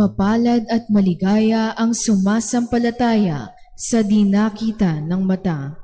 Mapalad at maligaya ang sumasampalataya sa di nakita ng mata.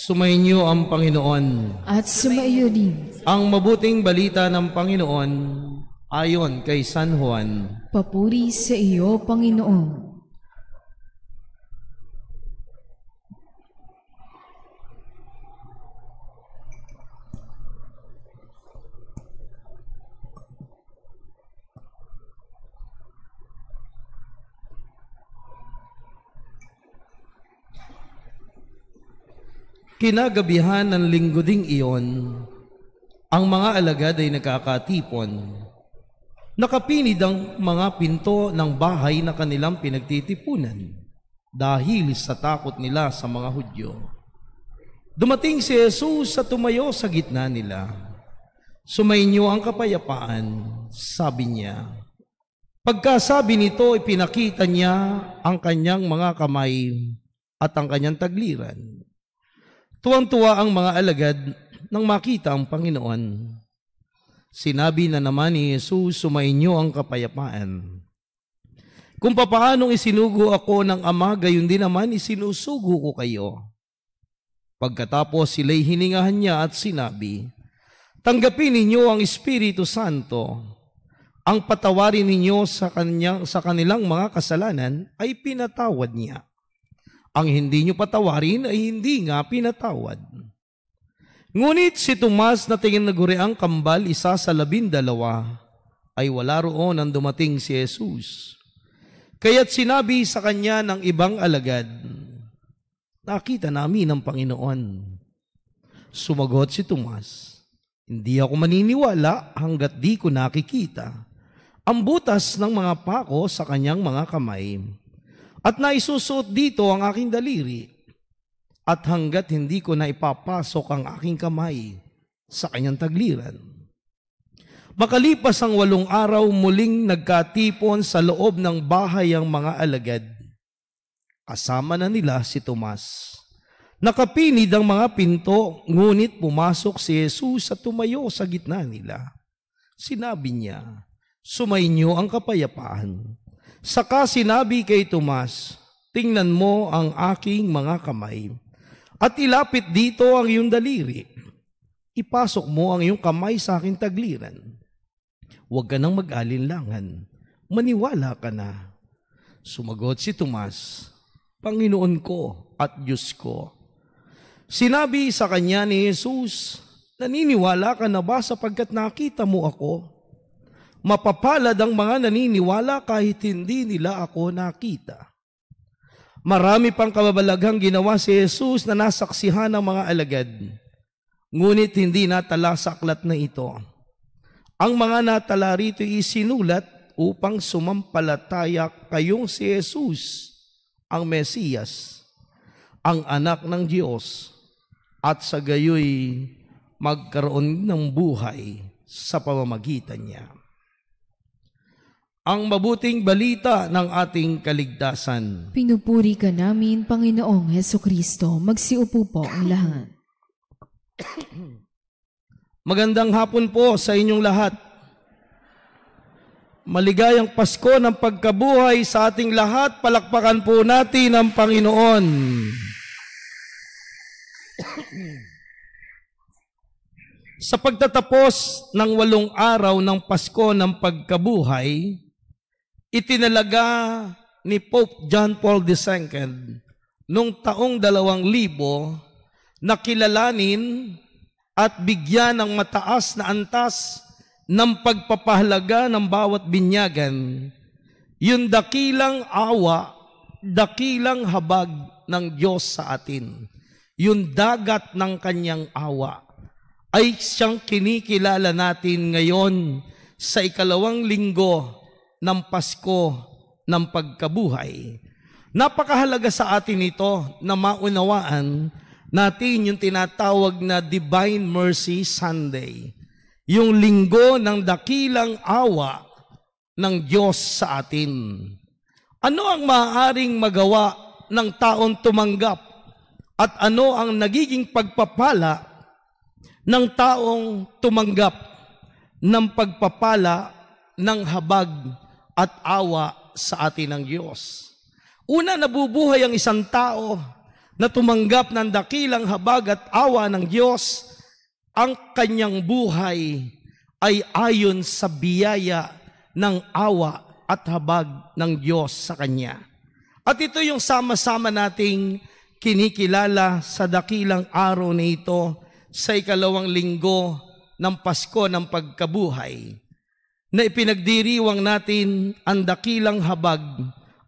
Sumainyo ang Panginoon. At sumaiyo din. Ang mabuting balita ng Panginoon ayon kay San Juan. Papuri sa iyo, Panginoon. Kinagabihan ng linggo ding iyon, ang mga alagad ay nakakatipon. Nakapinid ang mga pinto ng bahay na kanilang pinagtitipunan dahil sa takot nila sa mga Hudyo. Dumating si Jesus at tumayo sa gitna nila. Sumainyo ang kapayapaan, sabi niya. Pagkasabi nito, ipinakita niya ang kanyang mga kamay at ang kanyang tagliran. Tuwang-tuwa ang mga alagad nang makita ang Panginoon. Sinabi na naman ni Jesus, sumainyo ang kapayapaan. Kung papaanong isinugo ako ng Ama, gayon din naman isinusugo ko kayo. Pagkatapos sila'y hiningahan niya at sinabi, tanggapin ninyo ang Espiritu Santo. Ang patawarin ninyo sa kanilang mga kasalanan ay pinatawad niya. Ang hindi nyo patawarin ay hindi nga pinatawad. Ngunit si Tomas na tingin naguriang kambal, isa sa 12, ay wala roon nang dumating si Jesus. Kaya't sinabi sa kanya ng ibang alagad, nakita namin ang Panginoon. Sumagot si Tomas, hindi ako maniniwala hanggat di ko nakikita ang butas ng mga pako sa kanyang mga kamay. At naisusuot dito ang aking daliri, at hanggat hindi ko na ipapasok ang aking kamay sa kanyang tagliran. Makalipas ang 8 araw, muling nagkatipon sa loob ng bahay ang mga alagad. Kasama na nila si Tomas. Nakapinid ang mga pinto, ngunit pumasok si Jesus at tumayo sa gitna nila. Sinabi niya, sumainyo ang kapayapaan. Saka sinabi kay Tomas, tingnan mo ang aking mga kamay, at ilapit dito ang iyong daliri. Ipasok mo ang iyong kamay sa aking tagliran. Huwag ka nang mag-alinlangan, maniwala ka na. Sumagot si Tomas, Panginoon ko at Diyos ko. Sinabi sa kanya ni Jesus, naniniwala ka na ba sapagkat nakita mo ako? Mapapalad ang mga naniniwala kahit hindi nila ako nakita. Marami pang kababalaghang ginawa si Jesus na nasaksihan ng mga alagad, ngunit hindi natala sa aklat na ito. Ang mga natala rito isinulat upang sumampalataya kayong si Jesus, ang Mesiyas, ang anak ng Diyos, at sa gayoy magkaroon ng buhay sa pamamagitan niya. Ang mabuting balita ng ating kaligtasan. Pinupuri ka namin, Panginoong Hesukristo. Magsiupo po ang lahat. Magandang hapon po sa inyong lahat. Maligayang Pasko ng pagkabuhay sa ating lahat. Palakpakan po natin ang Panginoon. Sa pagtatapos ng 8 araw ng Pasko ng pagkabuhay, itinalaga ni Pope John Paul II noong taong 2000 na kilalanin at bigyan ng mataas na antas ng pagpapahalaga ng bawat binyagan, yung dakilang awa, dakilang habag ng Diyos sa atin, yung dagat ng kanyang awa, ay siyang kinikilala natin ngayon sa 2 linggo ng Pasko ng Pagkabuhay. Napakahalaga sa atin ito na maunawaan natin yung tinatawag na Divine Mercy Sunday, yung linggo ng dakilang awa ng Diyos sa atin. Ano ang maaaring magawa ng taong tumanggap at ano ang nagiging pagpapala ng taong tumanggap ng pagpapala ng habag at awa sa atin ng Diyos? Una, nabubuhay ang isang tao na tumanggap ng dakilang habag at awa ng Diyos. Ang kanyang buhay ay ayon sa biyaya ng awa at habag ng Diyos sa kanya. At ito yung sama-sama nating kinikilala sa dakilang araw na ito sa 2 linggo ng Pasko ng Pagkabuhay, na ipinagdiriwang natin ang dakilang habag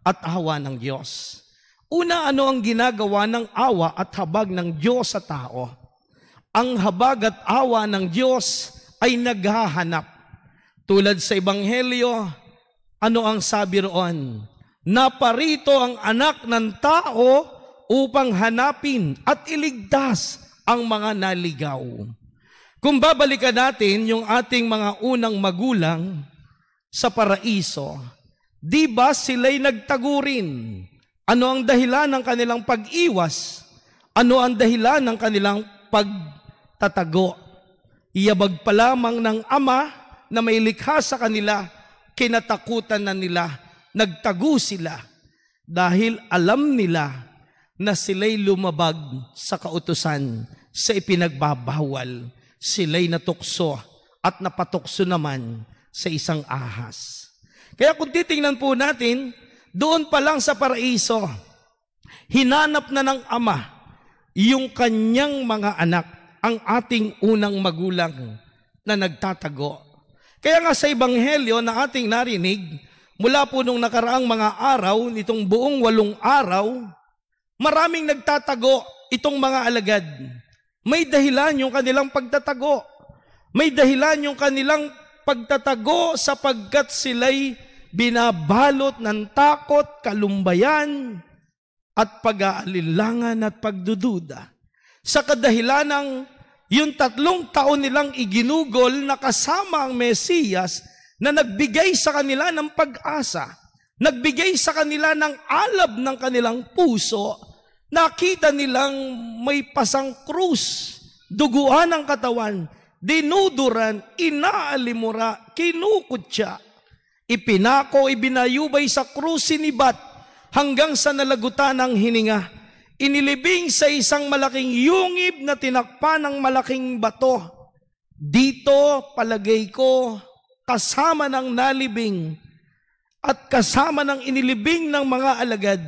at awa ng Diyos. Una, ano ang ginagawa ng awa at habag ng Diyos sa tao? Ang habag at awa ng Diyos ay naghahanap. Tulad sa Ebanghelyo, ano ang sabi roon? Naparito ang anak ng tao upang hanapin at iligtas ang mga naligaw. Kung babalikan natin yung ating mga unang magulang sa paraiso, di ba sila'y nagtagurin? Ano ang dahilan ng kanilang pag-iwas? Ano ang dahilan ng kanilang pagtatago? Iyabag pa lamang ng ama na may likha sa kanila, kinatakutan na nila, nagtago sila dahil alam nila na sila'y lumabag sa kautusan, sa ipinagbabawal. Sila'y natukso at napatukso naman sa isang ahas. Kaya kung titingnan po natin, doon pa lang sa paraiso, hinanap na ng ama yung kanyang mga anak, ang ating unang magulang na nagtatago. Kaya nga sa Ebanghelyo na ating narinig, mula po nung nakaraang mga araw, nitong buong 8 araw, maraming nagtatago itong mga alagad. May dahilan yung kanilang pagtatago. May dahilan yung kanilang pagtatago sapagkat sila'y binabalot ng takot, kalumbayan, at pag-aalinlangan at pagdududa. Sa kadahilan ng yung 3 taon nilang iginugol na kasama ang Mesiyas na nagbigay sa kanila ng pag-asa, nagbigay sa kanila ng alab ng kanilang puso, nakita nilang may pasang krus, duguan ang katawan, dinuduran, inaalimura, kinukutya, ipinako, ibinayubay sa krus, sinibat, hanggang sa nalagutan ng hininga, inilibing sa isang malaking yungib na tinakpan ng malaking bato. Dito, palagay ko, kasama ng nalibing at kasama ng inilibing ng mga alagad,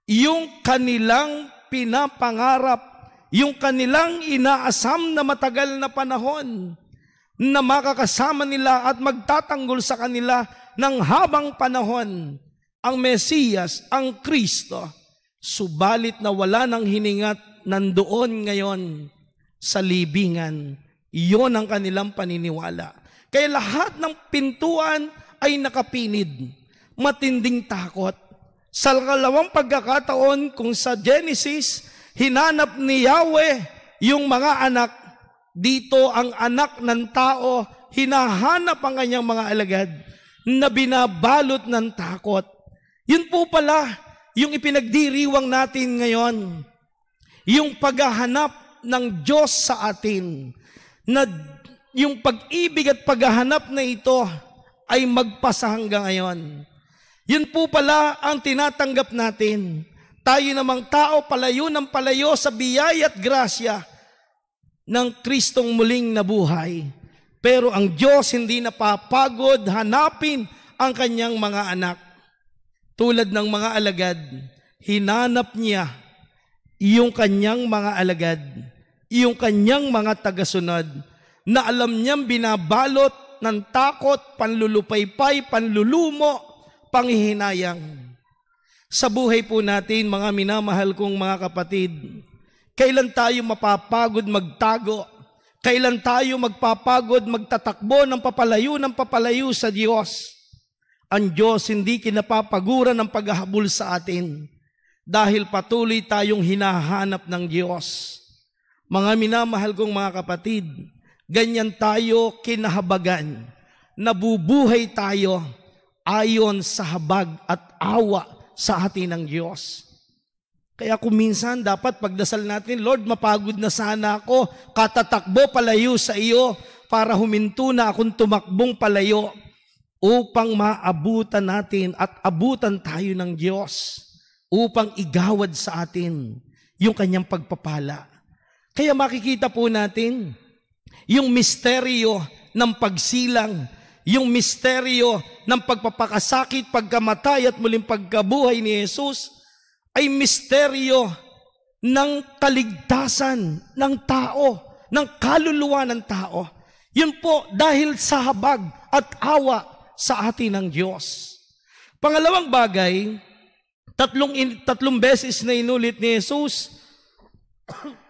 yung kanilang pinapangarap, yung kanilang inaasam na matagal na panahon na makakasama nila at magtatanggol sa kanila ng habang panahon, ang Mesiyas, ang Kristo. Subalit na wala ng hiningat, nandoon ngayon sa libingan. Iyon ang kanilang paniniwala. Kaya lahat ng pintuan ay nakapinid. Matinding takot. Sa 2 pagkakataon, kung sa Genesis, hinanap ni Yahweh yung mga anak. Dito ang anak ng tao, hinahanap ang kanyang mga alagad na binabalot ng takot. Yun po pala yung ipinagdiriwang natin ngayon. Yung paghahanap ng Diyos sa atin, na yung pag-ibig at paghahanap na ito ay magpasa hanggang ngayon. Yun po pala ang tinatanggap natin. Tayo namang tao palayo ng palayo sa biyaya at grasya ng Kristong muling nabuhay. Pero ang Diyos hindi napapagod hanapin ang kanyang mga anak. Tulad ng mga alagad, hinanap niya yung kanyang mga alagad, yung kanyang mga tagasunod, na alam niyang binabalot ng takot, panlulupaypay, panlulumo, panghihinayang. Sa buhay po natin, mga minamahal kong mga kapatid, kailan tayo mapapagod magtago? Kailan tayo magpapagod magtatakbo ng papalayo sa Diyos? Ang Diyos hindi kinapapaguran ng paghahabol sa atin dahil patuloy tayong hinahanap ng Diyos. Mga minamahal kong mga kapatid, ganyan tayo kinahabagan. Nabubuhay tayo ayon sa habag at awa sa atin ng Diyos. Kaya kung minsan dapat pagdasal natin, Lord, mapagod na sana ako, katatakbo palayo sa iyo para huminto na akong tumakbong palayo upang maabutan natin at abutan tayo ng Diyos upang igawad sa atin yung kanyang pagpapala. Kaya makikita po natin yung misteryo ng pagsilang, yung misteryo ng pagpapakasakit, pagkamatay at muling pagkabuhay ni Jesus ay misteryo ng kaligtasan ng tao, ng kaluluwa ng tao. Yun po dahil sa habag at awa sa atin ng Diyos. Pangalawang bagay, tatlong beses na inulit ni Jesus,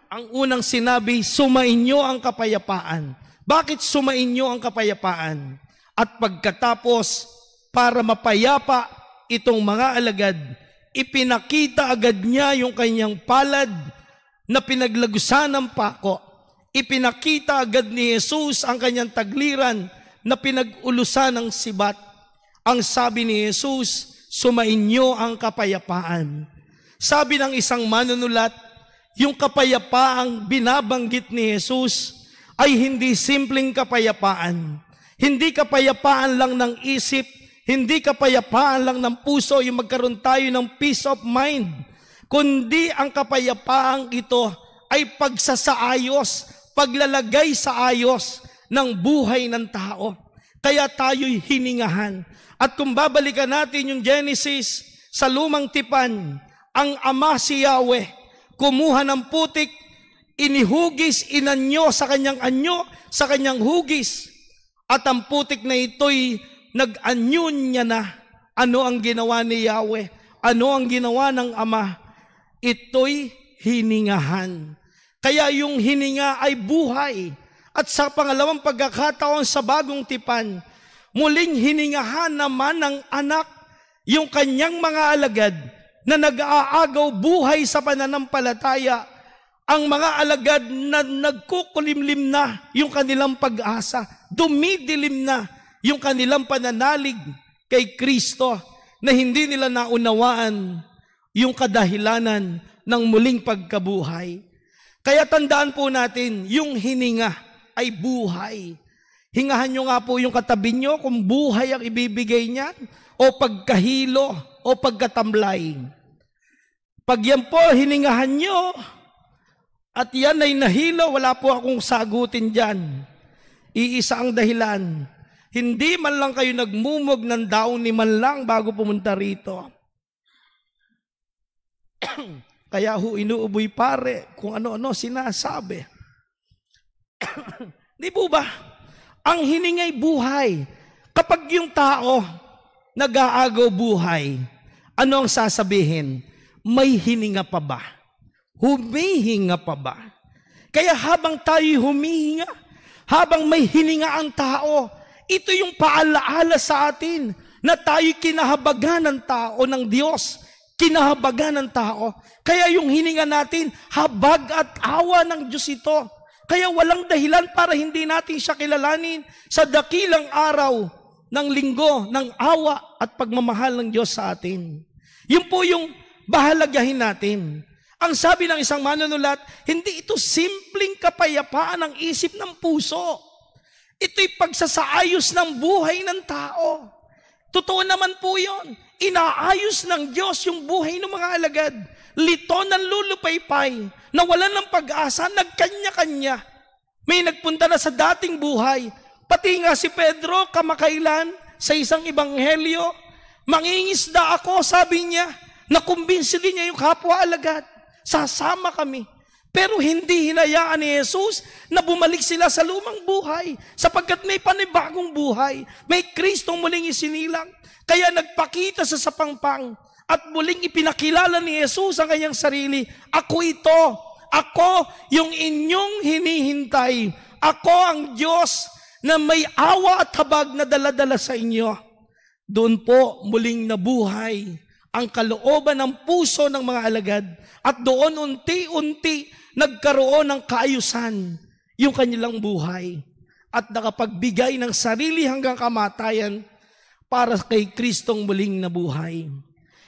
ang unang sinabi, sumainyo ang kapayapaan. Bakit sumainyo ang kapayapaan? At pagkatapos, para mapayapa itong mga alagad, ipinakita agad niya yung kanyang palad na pinaglagusan ng pako. Ipinakita agad ni Jesus ang kanyang tagliran na pinag-ulusan ng sibat. Ang sabi ni Jesus, sumainyo ang kapayapaan. Sabi ng isang manunulat, yung kapayapaang binabanggit ni Jesus ay hindi simpleng kapayapaan. Hindi kapayapaan lang ng isip, hindi kapayapaan lang ng puso, yung magkaroon tayo ng peace of mind, kundi ang kapayapaang ito ay pagsasaayos, paglalagay sa ayos ng buhay ng tao. Kaya tayo'y hiningahan. At kung babalikan natin yung Genesis sa lumang tipan, ang ama si Yahweh, kumuha ng putik, inihugis, inanyo sa kanyang anyo, sa kanyang hugis. At ang putik na ito'y nag-anyon niya na. Ano ang ginawa ni Yahweh? Ano ang ginawa ng ama? Ito'y hiningahan. Kaya yung hininga ay buhay. At sa pangalawang pagkakataon sa bagong tipan, muling hiningahan naman ng anak yung kanyang mga alagad na nag-aagaw buhay sa pananampalataya. Ang mga alagad na nagkukulimlim na yung kanilang pag-asa, dumidilim na yung kanilang pananalig kay Kristo na hindi nila naunawaan yung kadahilanan ng muling pagkabuhay. Kaya tandaan po natin, yung hininga ay buhay. Hingahan nyo nga po yung katabi nyo kung buhay ang ibibigay niyan o pagkahilo o pagkatamlay. Pag yan po hiningahan nyo at yan ay nahilo, wala po akong sagutin dyan. Iisa ang dahilan. Hindi man lang kayo nagmumog ng daon ni man lang bago pumunta rito. Kaya inuuboy pare kung ano-ano sinasabi. Di po ba? Ang hiningay buhay. Kapag yung tao nag-aagaw buhay, ano ang sasabihin? May hininga pa ba? Humihinga pa ba? Kaya habang tayo humihinga, habang may hininga ang tao, ito yung paalaala sa atin na tayo kinahabagan ng tao ng Diyos. Kinahabagan ng tao. Kaya yung hininga natin, habag at awa ng Diyos ito. Kaya walang dahilan para hindi natin siya kilalanin sa dakilang araw ng linggo, ng awa at pagmamahal ng Diyos sa atin. Yun po yung bahalagahin natin. Ang sabi ng isang manunulat, hindi ito simpleng kapayapaan ng isip ng puso. Ito'y pagsasaayos ng buhay ng tao. Totoo naman po yun. Inaayos ng Diyos yung buhay ng mga alagad. Lito ng lulupaypay, nawalan ng pag-asa, nagkanya-kanya. May nagpunta na sa dating buhay. Pati nga si Pedro, kamakailan, sa isang ebanghelyo, Mangingisda ako, sabi niya. Nakumbinsi din niya yung kapwa alagad. Sasama kami. Pero hindi hinayaan ni Jesus na bumalik sila sa lumang buhay. Sapagkat may panibagong buhay. May Kristong muling isinilang. Kaya nagpakita sa sapangpang. At muling ipinakilala ni Jesus ang kanyang sarili. Ako ito. Ako yung inyong hinihintay. Ako ang Diyos na may awa at habag na daladala sa inyo. Doon po muling nabuhay ang kalooban ng puso ng mga alagad. At doon unti-unti nagkaroon ng kaayusan yung kanilang buhay. At nakapagbigay ng sarili hanggang kamatayan para kay Kristong muling nabuhay.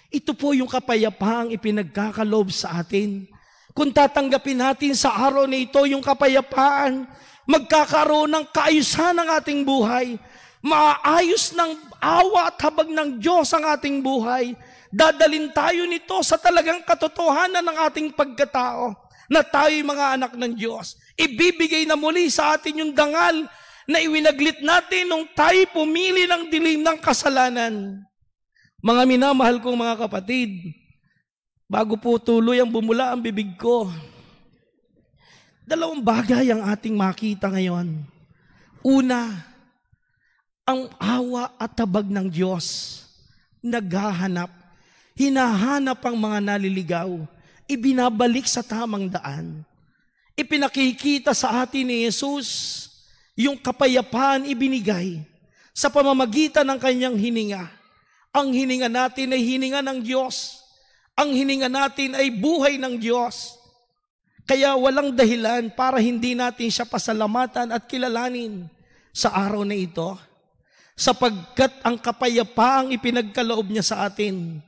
Ito po yung kapayapaang ipinagkakaloob sa atin. Kung tatanggapin natin sa araw na ito yung kapayapaan, magkakaroon ng kaayusan ng ating buhay. Maayos ng awa at habag ng Diyos ang ating buhay. Dadalin tayo nito sa talagang katotohanan ng ating pagkatao na tayo'y mga anak ng Diyos. Ibibigay na muli sa atin yung dangal na iwinaglit natin nung tayo pumili ng dilim ng kasalanan. Mga minamahal kong mga kapatid, bago po tuloy ang bumula ang bibig ko, dalawang bagay ang ating makita ngayon. Una, ang awa at habag ng Diyos naghahanap, hinahanap ang mga naliligaw, ibinabalik sa tamang daan. Ipinakikita sa atin ni Jesus yung kapayapaan ibinigay sa pamamagitan ng kanyang hininga. Ang hininga natin ay hininga ng Diyos. Ang hininga natin ay buhay ng Diyos. Kaya walang dahilan para hindi natin siya pasalamatan at kilalanin sa araw na ito. Sapagkat ang kapayapaang ipinagkaloob niya sa atin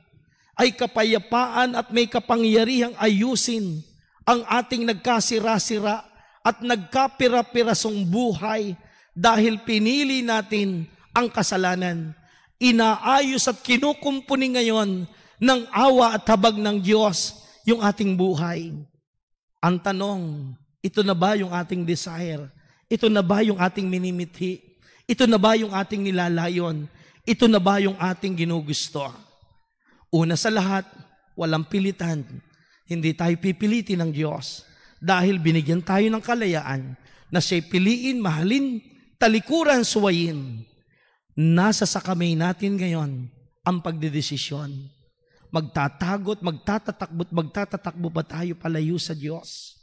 ay kapayapaan at may kapangyarihang ayusin ang ating nagkasira-sira at nagkapira-pirasong buhay dahil pinili natin ang kasalanan. Inaayos at kinukumpuni ngayon ng awa at habag ng Diyos yung ating buhay. Ang tanong, ito na ba yung ating desire? Ito na ba yung ating minimithi? Ito na ba yung ating nilalayon? Ito na ba yung ating ginugusto? Una sa lahat, walang pilitan. Hindi tayo pipilitin ng Diyos dahil binigyan tayo ng kalayaan na siya'y piliin, mahalin, talikuran, suwayin. Nasa sa kamay natin ngayon ang pagdedesisyon. Magtatagot, magtatatakbo ba tayo palayo sa Diyos?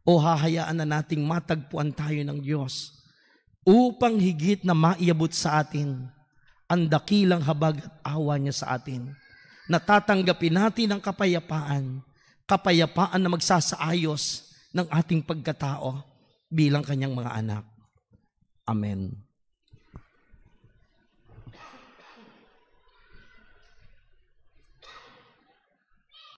O hahayaan na nating matagpuan tayo ng Diyos upang higit na maiabot sa atin ang dakilang habag at awa niya sa atin. Natatanggapin natin ang kapayapaan na magsasaayos ng ating pagkatao bilang kanyang mga anak. Amen.